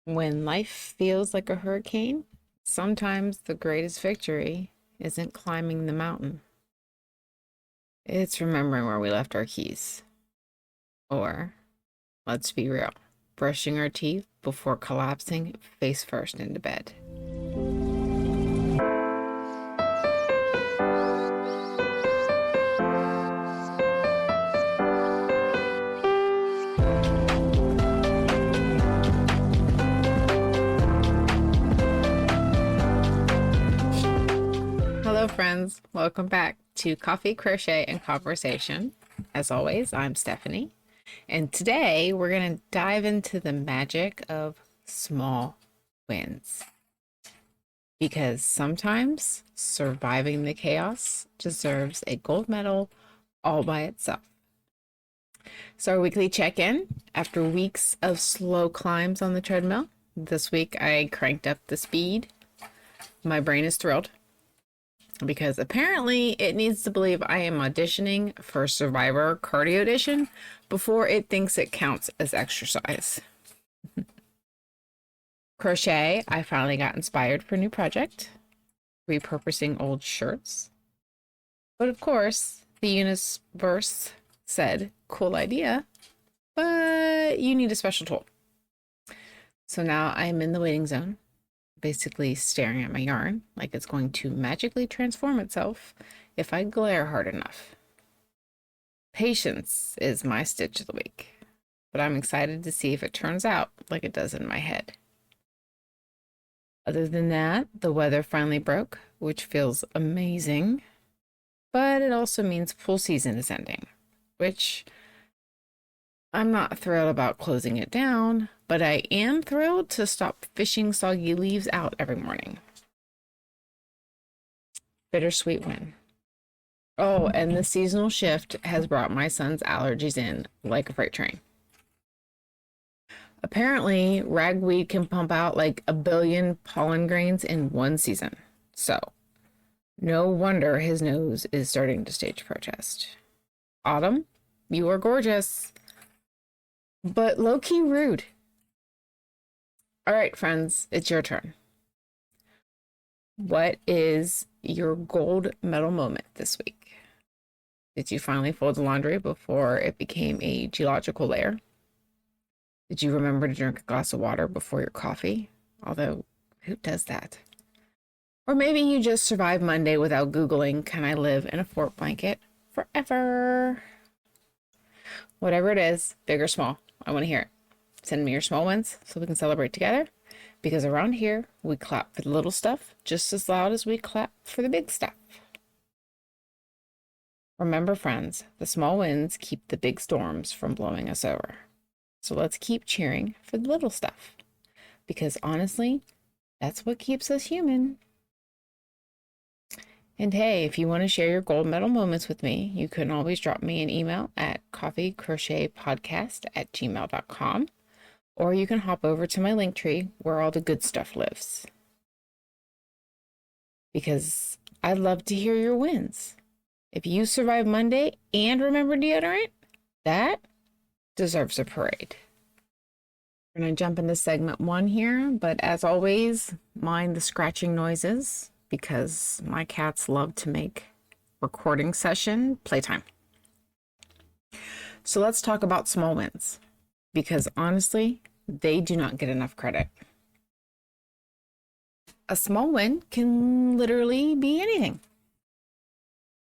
When life feels like a hurricane, sometimes the greatest victory isn't climbing the mountain. It's remembering where we left our keys. Or, let's be real, brushing our teeth before collapsing face first into bed. Hello, friends. Welcome back to Coffee, Crochet, and Conversation. As always, I'm Stephanie, and today we're going to dive into the magic of small wins. Because sometimes surviving the chaos deserves a gold medal all by itself. So, our weekly check in after weeks of slow climbs on the treadmill. This week I cranked up the speed. My brain is thrilled, because apparently it needs to believe I am auditioning for Survivor Cardio Edition before it thinks it counts as exercise. Crochet, I finally got inspired for a new project, repurposing old shirts. But of course, the universe said, cool idea, but you need a special tool. So now I'm in the waiting zone, basically staring at my yarn like it's going to magically transform itself if I glare hard enough. Patience is my stitch of the week, but I'm excited to see if it turns out like it does in my head. Other than that, the weather finally broke, which feels amazing, but it also means pool season is ending, which I'm not thrilled about closing it down, but I am thrilled to stop fishing soggy leaves out every morning. Bittersweet win. Oh, and the seasonal shift has brought my son's allergies in like a freight train. Apparently, ragweed can pump out like 1 billion pollen grains in one season. So, no wonder his nose is starting to stage protest. Autumn, you are gorgeous, but low-key rude. All right, friends, it's your turn. What is your gold medal moment this week? Did you finally fold the laundry before it became a geological layer? Did you remember to drink a glass of water before your coffee? Although, who does that? Or maybe you just survived Monday without Googling, can I live in a fort blanket forever? Whatever it is, big or small, I want to hear it. Send me your small wins so we can celebrate together, because around here, we clap for the little stuff just as loud as we clap for the big stuff. Remember, friends, the small wins keep the big storms from blowing us over. So let's keep cheering for the little stuff, because honestly, that's what keeps us human. And hey, if you want to share your gold medal moments with me, you can always drop me an email at coffeecrochetpodcast@gmail.com, or you can hop over to my link tree where all the good stuff lives. Because I'd love to hear your wins. If you survived Monday and remember deodorant, that deserves a parade. We're going to jump into segment 1 here, but as always, mind the scratching noises, because my cats love to make recording session playtime. So let's talk about small wins, because honestly, they do not get enough credit. A small win can literally be anything.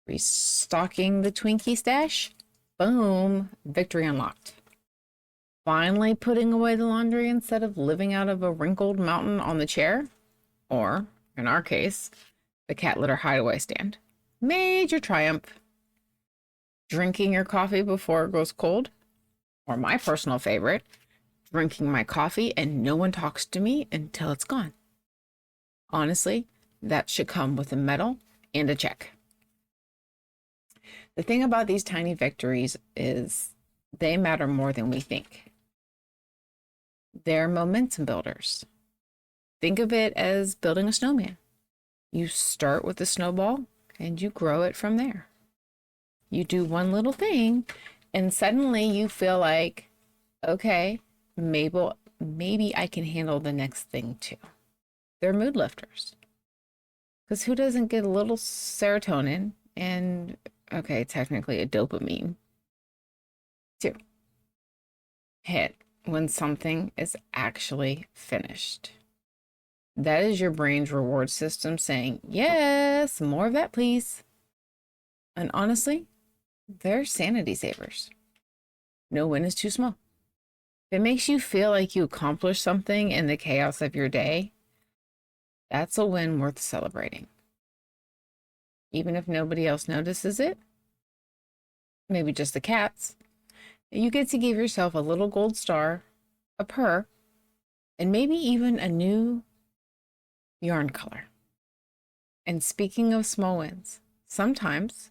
Restocking the Twinkie stash, boom, victory unlocked. Finally putting away the laundry instead of living out of a wrinkled mountain on the chair, or in our case, the cat litter hideaway stand. Major triumph. Drinking your coffee before it goes cold, or my personal favorite, drinking my coffee and no one talks to me until it's gone. Honestly, that should come with a medal and a check. The thing about these tiny victories is they matter more than we think. They're momentum builders. Think of it as building a snowman. You start with a snowball and you grow it from there. You do one little thing and suddenly you feel like, okay, maybe I can handle the next thing too. They're mood lifters. Because who doesn't get a little serotonin and, okay, technically a dopamine too, hit when something is actually finished? That is your brain's reward system saying, yes, more of that, please. And honestly, they're sanity savers. No win is too small. If it makes you feel like you accomplished something in the chaos of your day, that's a win worth celebrating. Even if nobody else notices it, maybe just the cats, you get to give yourself a little gold star, a purr, and maybe even a new yarn color. And speaking of small wins, sometimes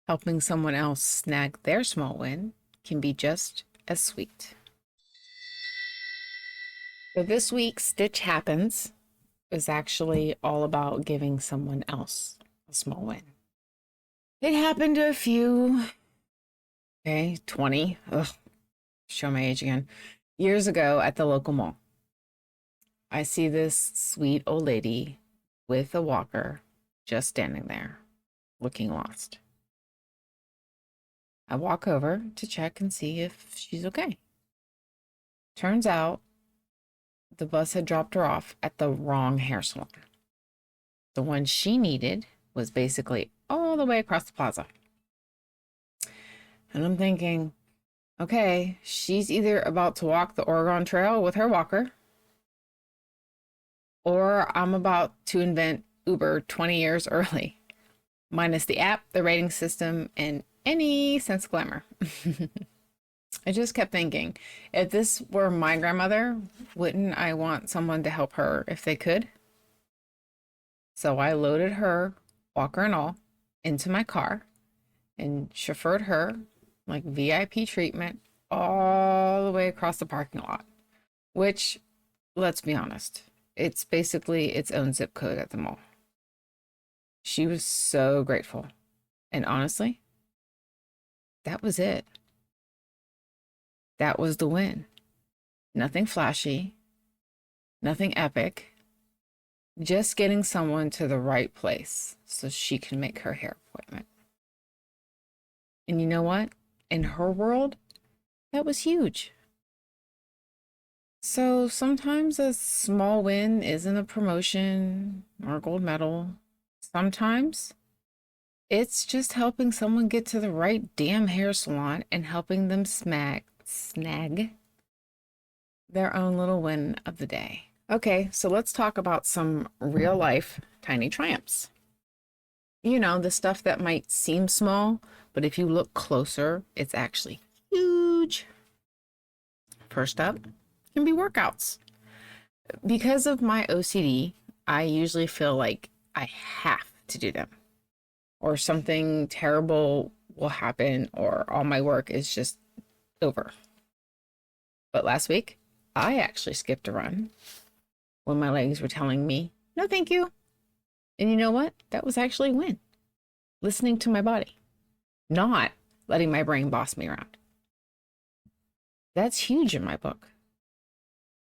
helping someone else snag their small win can be just as sweet. So this week's Stitch Happens is actually all about giving someone else a small win. It happened to a few, 20, show my age again, years ago at the local mall. I see this sweet old lady with a walker just standing there, looking lost. I walk over to check and see if she's okay. Turns out the bus had dropped her off at the wrong hair salon. The one she needed was basically all the way across the plaza. And I'm thinking, okay, she's either about to walk the Oregon Trail with her walker, or I'm about to invent Uber 20 years early, minus the app, the rating system, and any sense of glamour. I just kept thinking, if this were my grandmother, wouldn't I want someone to help her if they could? So I loaded her, walker and all, into my car and chauffeured her like VIP treatment all the way across the parking lot, which, let's be honest, it's basically its own zip code at the mall. She was so grateful. And honestly, that was it. That was the win. Nothing flashy, nothing epic, just getting someone to the right place so she can make her hair appointment. And you know what? In her world, that was huge. So sometimes a small win isn't a promotion or a gold medal. Sometimes it's just helping someone get to the right damn hair salon and helping them snag their own little win of the day. Okay, so let's talk about some real life tiny triumphs. You know, the stuff that might seem small, but if you look closer, it's actually huge. First up can be workouts. Because of my OCD, I usually feel like I have to do them, or something terrible will happen, or all my work is just over. But last week, I actually skipped a run when my legs were telling me, no, thank you. And you know what? That was actually a win. Listening to my body, not letting my brain boss me around. That's huge in my book.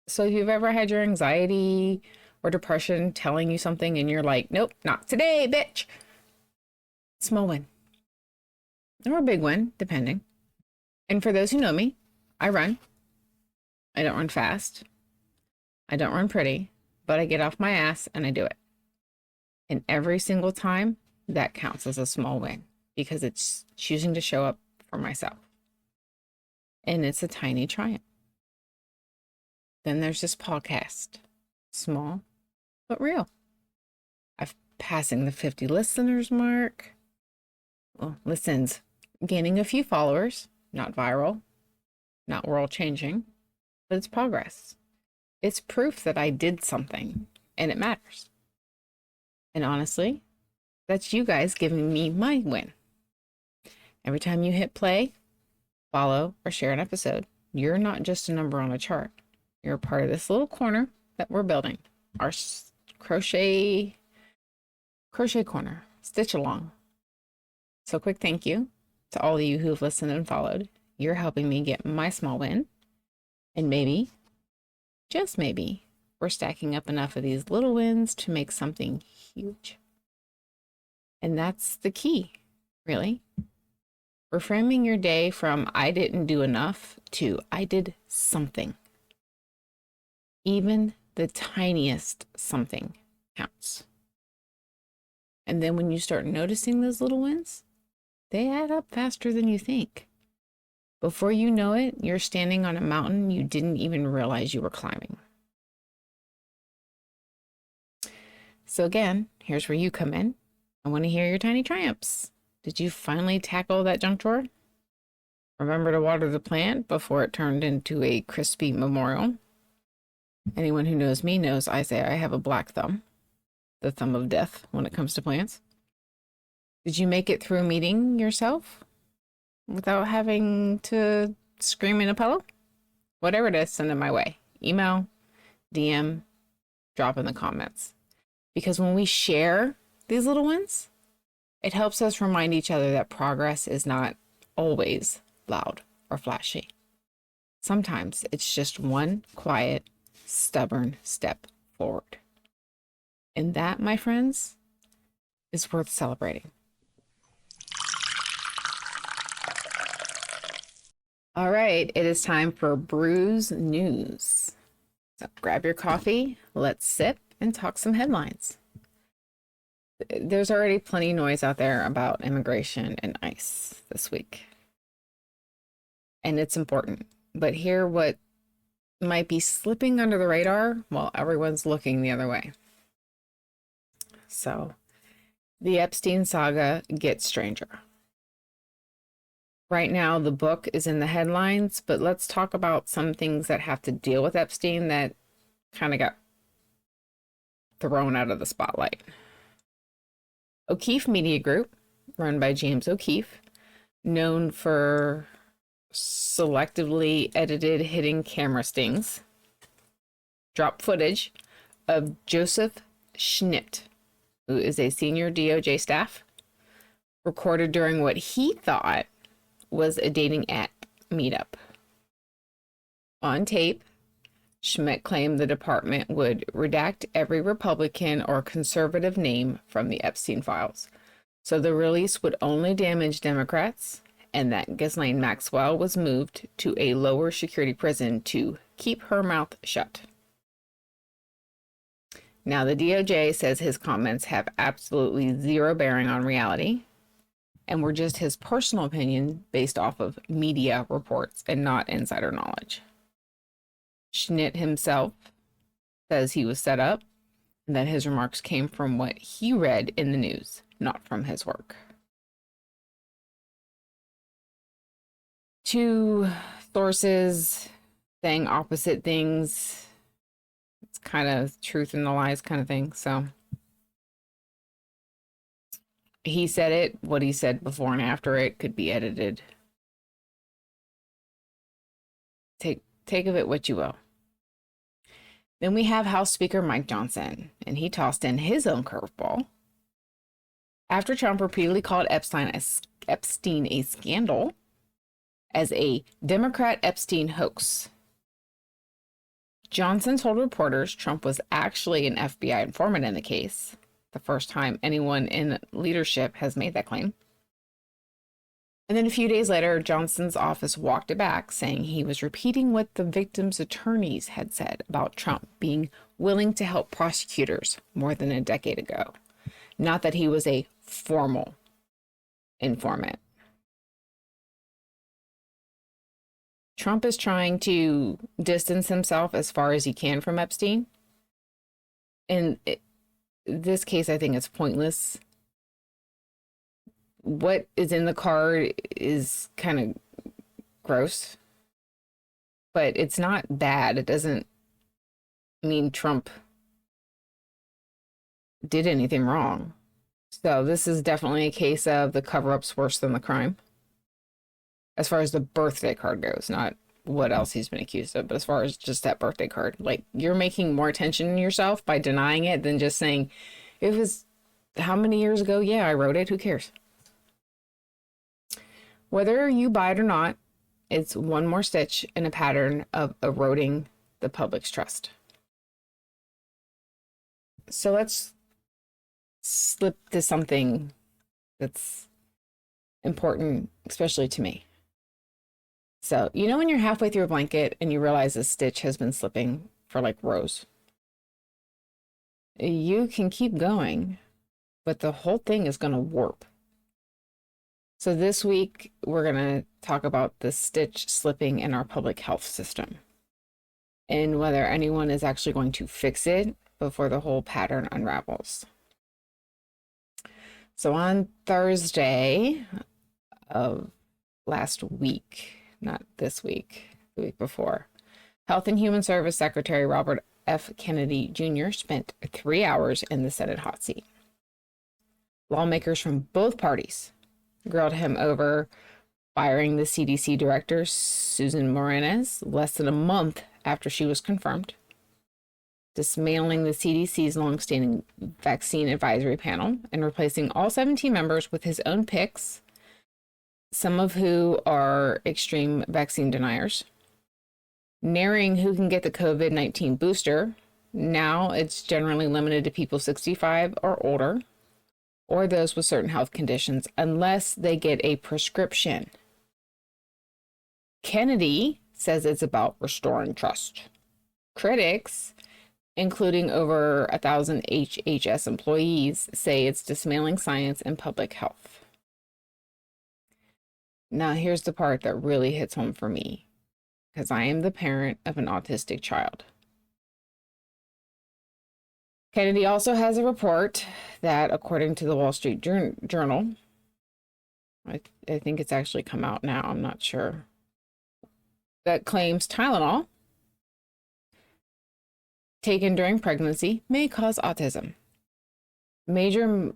So if you've ever had your anxiety or depression telling you something and you're like, nope, not today, bitch. Small win. Or a big win, depending. And for those who know me, I run. I don't run fast. I don't run pretty, but I get off my ass and I do it. And every single time, that counts as a small win because it's choosing to show up for myself. And it's a tiny triumph. Then there's this podcast. Small, but real. I'm passing the 50 listeners mark. Well, listens, gaining a few followers, not viral, not world changing, but it's progress. It's proof that I did something and it matters. And honestly, that's you guys giving me my win. Every time you hit play, follow, or share an episode, you're not just a number on a chart. You're a part of this little corner that we're building. Our crochet corner, stitch along. So quick thank you to all of you who've listened and followed. You're helping me get my small win. And maybe just maybe, we're stacking up enough of these little wins to make something huge. And that's the key, really. Reframing your day from I didn't do enough to I did something. Even the tiniest something counts. And then when you start noticing those little wins, they add up faster than you think. Before you know it, you're standing on a mountain you didn't even realize you were climbing. So again, here's where you come in. I want to hear your tiny triumphs. Did you finally tackle that junk drawer? Remember to water the plant before it turned into a crispy memorial. Anyone who knows me knows I say I have a black thumb, the thumb of death when it comes to plants. Did you make it through a meeting yourself without having to scream in a pillow? Whatever it is, send it my way. Email, DM, drop in the comments. Because when we share these little wins, it helps us remind each other that progress is not always loud or flashy. Sometimes it's just one quiet, stubborn step forward. And that, my friends, is worth celebrating. All right, it is time for Brews News. So grab your coffee, let's sip and talk some headlines. There's already plenty of noise out there about immigration and ICE this week. And it's important. But hear what might be slipping under the radar while everyone's looking the other way. So, the Epstein saga gets stranger. Right now, the book is in the headlines, but let's talk about some things that have to deal with Epstein that kind of got thrown out of the spotlight. O'Keefe Media Group, run by James O'Keefe, known for selectively edited hidden camera stings, dropped footage of Joseph Schnitt, who is a senior DOJ staff, recorded during what he thought was a dating app meetup. On tape, Schmidt claimed the department would redact every Republican or conservative name from the Epstein files, so the release would only damage Democrats, and that Ghislaine Maxwell was moved to a lower security prison to keep her mouth shut. Now, the DOJ says his comments have absolutely zero bearing on reality, and were just his personal opinion based off of media reports and not insider knowledge. Schnitt himself says he was set up and that his remarks came from what he read in the news, not from his work. Two sources saying opposite things. It's kind of truth and the lies kind of thing. So he said it, what he said before and after it could be edited. Take of it what you will. Then we have House Speaker Mike Johnson, and he tossed in his own curveball. After Trump repeatedly called Epstein a scandal as a Democrat Epstein hoax, Johnson told reporters Trump was actually an FBI informant in the case, the first time anyone in leadership has made that claim. And then a few days later, Johnson's office walked it back, saying he was repeating what the victims' attorneys had said about Trump being willing to help prosecutors more than a decade ago. Not that he was a formal informant. Trump is trying to distance himself as far as he can from Epstein. In this case, I think it's pointless. What is in the card is kind of gross, but it's not bad. It doesn't mean Trump did anything wrong. So this is definitely a case of the cover-up's worse than the crime. As far as the birthday card goes, not what else he's been accused of, but as far as just that birthday card, like, you're making more attention to yourself by denying it than just saying, it was how many years ago? Yeah, I wrote it. Who cares? Whether you buy it or not, it's one more stitch in a pattern of eroding the public's trust. So let's slip to something that's important, especially to me. So, you know when you're halfway through a blanket and you realize a stitch has been slipping for like rows? You can keep going, but the whole thing is going to warp. So this week, we're going to talk about the stitch slipping in our public health system and whether anyone is actually going to fix it before the whole pattern unravels. So on Thursday of last week, not this week, the week before, Health and Human Service Secretary Robert F. Kennedy Jr. spent 3 hours in the Senate hot seat. Lawmakers from both parties grilled him over firing the CDC director, Susan Moranez, less than a month after she was confirmed, dismantling the CDC's longstanding vaccine advisory panel, and replacing all 17 members with his own picks, some of who are extreme vaccine deniers, narrowing who can get the COVID-19 booster. Now it's generally limited to people 65 or older, or those with certain health conditions, unless they get a prescription. Kennedy says it's about restoring trust. Critics, including over 1,000 HHS employees, say it's dismantling science and public health. Now, here's the part that really hits home for me, because I am the parent of an autistic child. Kennedy also has a report that, according to the Wall Street Journal, I think it's actually come out now, I'm not sure, that claims Tylenol taken during pregnancy may cause autism. Major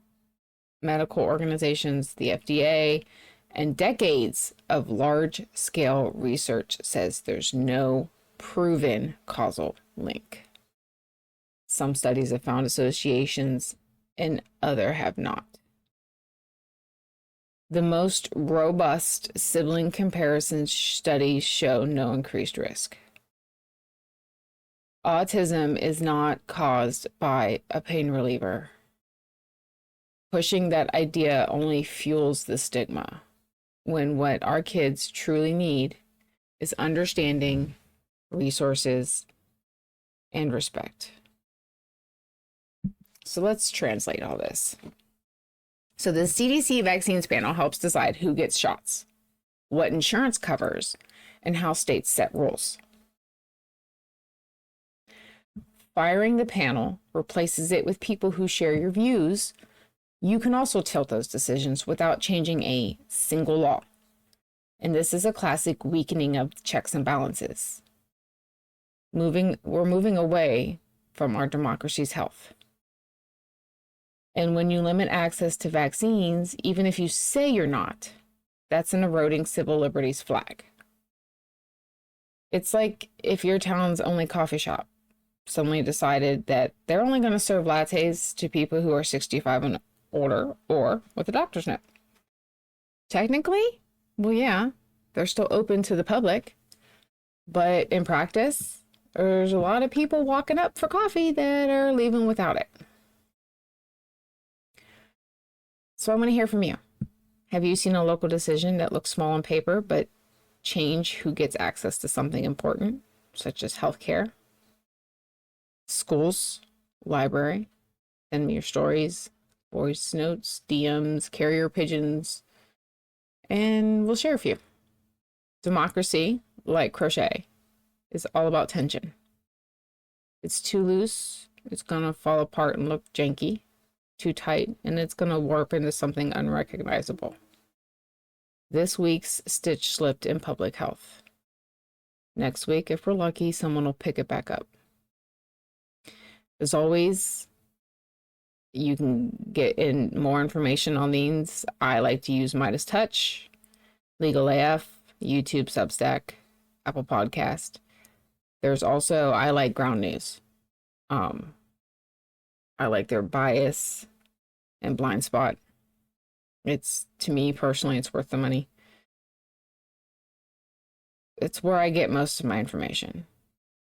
medical organizations, the FDA, and decades of large-scale research says there's no proven causal link. Some studies have found associations and others have not. The most robust sibling comparison studies show no increased risk. Autism is not caused by a pain reliever. Pushing that idea only fuels the stigma, when what our kids truly need is understanding, resources, and respect. So let's translate all this. So the CDC vaccines panel helps decide who gets shots, what insurance covers, and how states set rules. Firing the panel replaces it with people who share your views. You can also tilt those decisions without changing a single law. And this is a classic weakening of checks and balances. We're moving away from our democracy's health. And when you limit access to vaccines, even if you say you're not, that's an eroding civil liberties flag. It's like if your town's only coffee shop suddenly decided that they're only going to serve lattes to people who are 65 and older or with a doctor's note. Technically, well, yeah, they're still open to the public, but in practice, there's a lot of people walking up for coffee that are leaving without it. So I want to hear from you. Have you seen a local decision that looks small on paper, but change who gets access to something important, such as healthcare, schools, library? Send me your stories, voice notes, DMs, carrier pigeons, and we'll share a few. Democracy, like crochet, is all about tension. It's too loose, it's gonna fall apart and look janky. Too tight, and it's gonna warp into something unrecognizable. This week's stitch slipped in public health. Next week, if we're lucky, someone will pick it back up. As always, you can get in more information on these. I like to use Midas Touch, Legal AF, YouTube, Substack, Apple Podcast. There's also I Like Ground News. I like their bias and blind spot. It's, to me personally, it's worth the money. It's where I get most of my information.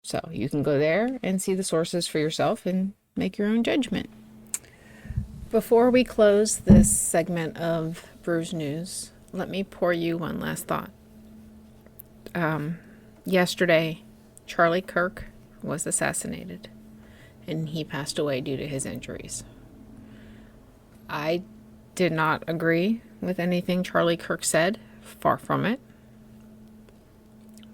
So you can go there and see the sources for yourself and make your own judgment. Before we close this segment of Brews News, let me pour you one last thought. Yesterday, Charlie Kirk was assassinated, and he passed away due to his injuries. I did not agree with anything Charlie Kirk said, far from it.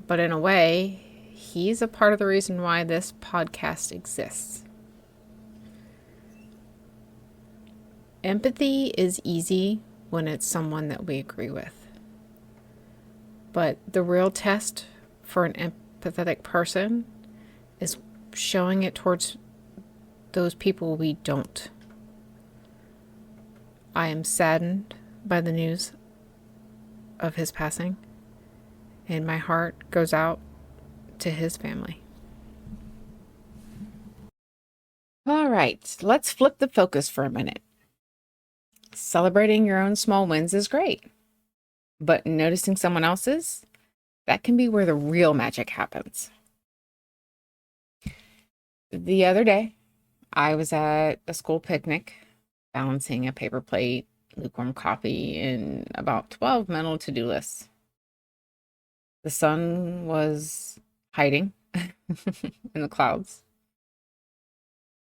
But in a way, he's a part of the reason why this podcast exists. Empathy is easy when it's someone that we agree with. But the real test for an empathetic person is showing it towards those people we don't. I am saddened by the news of his passing, and my heart goes out to his family. All right, let's flip the focus for a minute. Celebrating your own small wins is great, but noticing someone else's, that can be where the real magic happens. The other day, I was at a school picnic, balancing a paper plate, lukewarm coffee, and about 12 mental to-do lists. The sun was hiding in the clouds.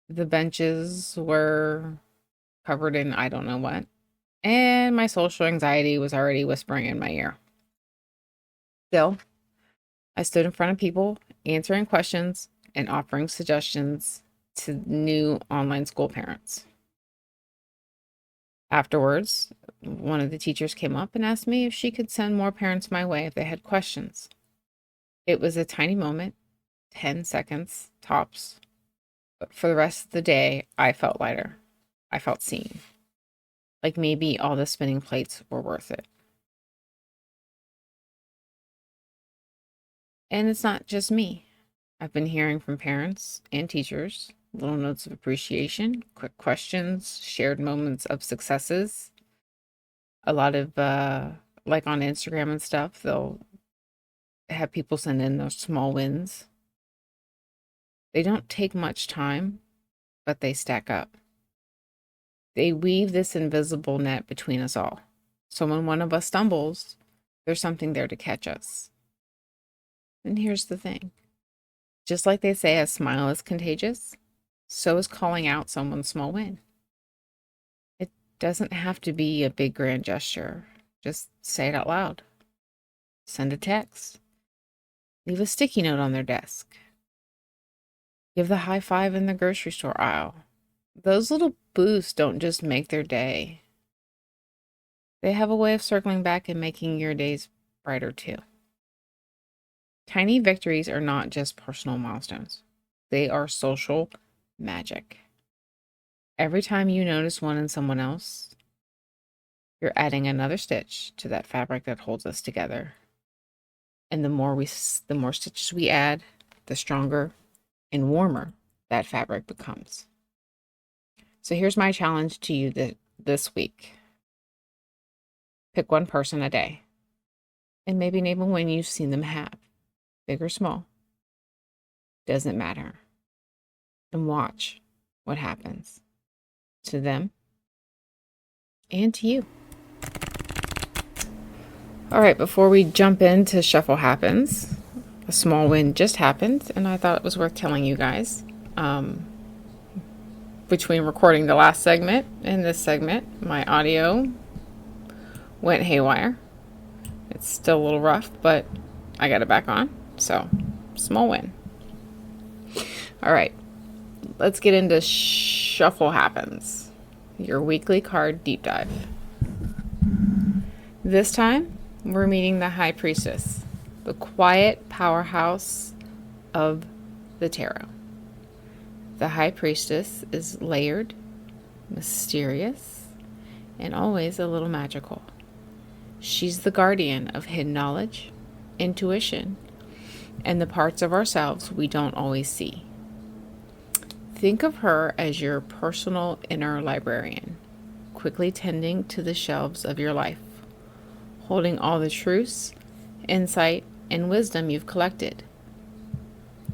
The benches were covered in I don't know what, and my social anxiety was already whispering in my ear. Still, I stood in front of people, answering questions and offering suggestions to new online school parents. Afterwards, one of the teachers came up and asked me if she could send more parents my way if they had questions. It was a tiny moment, 10 seconds tops, but for the rest of the day, I felt lighter. I felt seen. Like maybe all the spinning plates were worth it. And it's not just me. I've been hearing from parents and teachers little notes of appreciation, quick questions, shared moments of successes. A lot of, like on Instagram and stuff, they'll have people send in those small wins. They don't take much time, but they stack up. They weave this invisible net between us all. So when one of us stumbles, there's something there to catch us. And here's the thing. Just like they say a smile is contagious, so is calling out someone's small win. It doesn't have to be a big grand gesture. Just say it out loud. Send a text. Leave a sticky note on their desk. Give the high five in the grocery store aisle. Those little boosts don't just make their day. They have a way of circling back and making your days brighter too. Tiny victories are not just personal milestones. They are social magic. Every time you notice one in someone else, you're adding another stitch to that fabric that holds us together. And the more stitches we add, the stronger and warmer that fabric becomes. So here's my challenge to you this week. Pick one person a day and maybe name a win you've seen them have, big or small. Doesn't matter. And watch what happens to them and to you. All right, before we jump into Shuffle Happens, a small win just happened, and I thought it was worth telling you guys. Between recording the last segment and this segment, my audio went haywire. It's still a little rough, but I got it back on, so small win. All right, let's get into Shuffle Happens, your weekly card deep dive. This time, we're meeting the High Priestess, the quiet powerhouse of the tarot. The High Priestess is layered, mysterious, and always a little magical. She's the guardian of hidden knowledge, intuition, and the parts of ourselves we don't always see. Think of her as your personal inner librarian, quickly tending to the shelves of your life, holding all the truths, insight, and wisdom you've collected.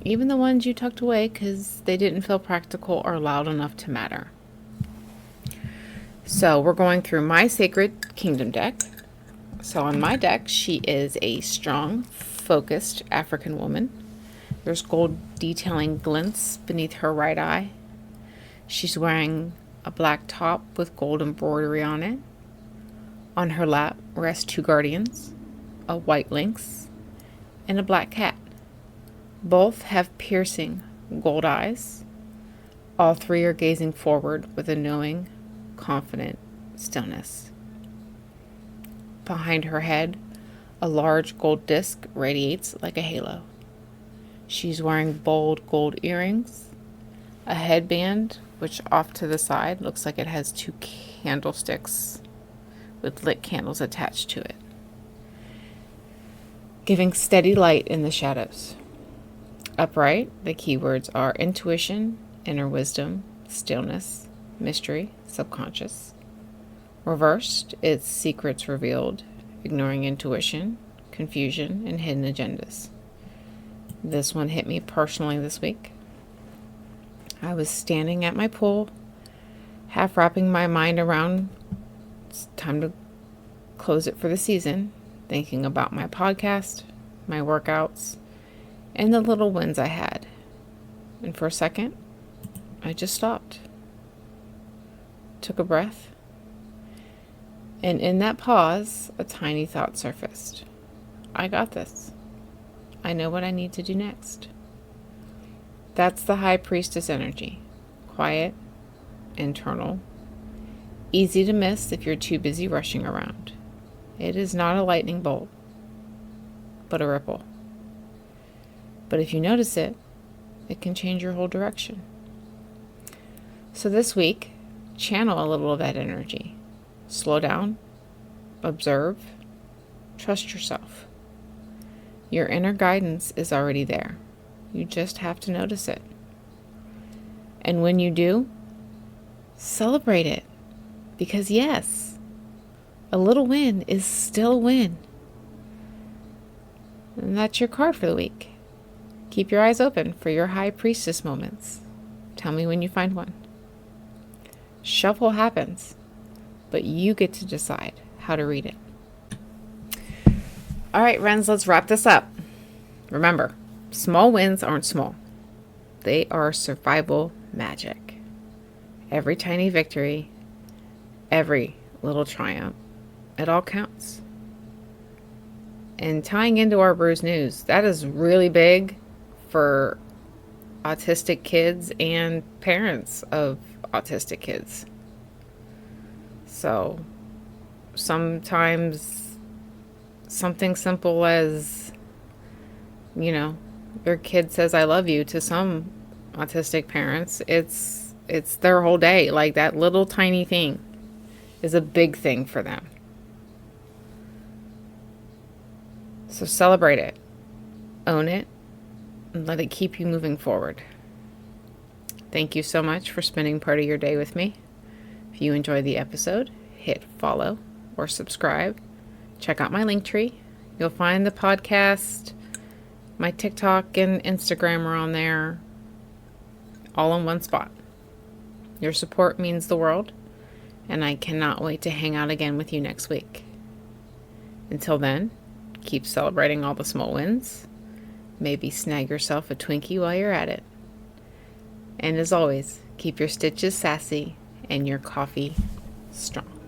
even the ones you tucked away because they didn't feel practical or loud enough to matter. So we're going through my Sacred Kingdom deck. So on my deck, she is a strong, focused African woman. There's gold detailing glints beneath her right eye. She's wearing a black top with gold embroidery on it. On her lap rest two guardians, a white lynx, and a black cat. Both have piercing gold eyes. All three are gazing forward with a knowing, confident stillness. Behind her head, a large gold disc radiates like a halo. She's wearing bold gold earrings, a headband, which off to the side looks like it has two candlesticks with lit candles attached to it, giving steady light in the shadows. Upright, the keywords are intuition, inner wisdom, stillness, mystery, subconscious. Reversed, it's secrets revealed, ignoring intuition, confusion, and hidden agendas. This one hit me personally this week. I was standing at my pool, half wrapping my mind around it's time to close it for the season, thinking about my podcast, my workouts, and the little wins I had. And for a second, I just stopped, took a breath, and in that pause, a tiny thought surfaced. I got this. I know what I need to do next. That's the High Priestess energy. Quiet, internal, easy to miss if you're too busy rushing around. It is not a lightning bolt, but a ripple. But if you notice it, it can change your whole direction. So this week, channel a little of that energy. Slow down, observe, trust yourself. Your inner guidance is already there. You just have to notice it. And when you do, celebrate it. Because yes, a little win is still a win. And that's your card for the week. Keep your eyes open for your High Priestess moments. Tell me when you find one. Shuffle happens, but you get to decide how to read it. All right, friends, let's wrap this up. Remember, small wins aren't small. They are survival magic. Every tiny victory, every little triumph, it all counts. And tying into our bruised news, that is really big for autistic kids and parents of autistic kids. So sometimes something simple as, your kid says I love you to some autistic parents, it's their whole day. Like that little tiny thing is a big thing for them. So celebrate it, own it, and let it keep you moving forward. Thank you so much for spending part of your day with me. If you enjoyed the episode, hit follow or subscribe. Check out my Linktree. You'll find the podcast, my TikTok and Instagram are on there, all in one spot. Your support means the world, and I cannot wait to hang out again with you next week. Until then, keep celebrating all the small wins. Maybe snag yourself a Twinkie while you're at it. And as always, keep your stitches sassy and your coffee strong.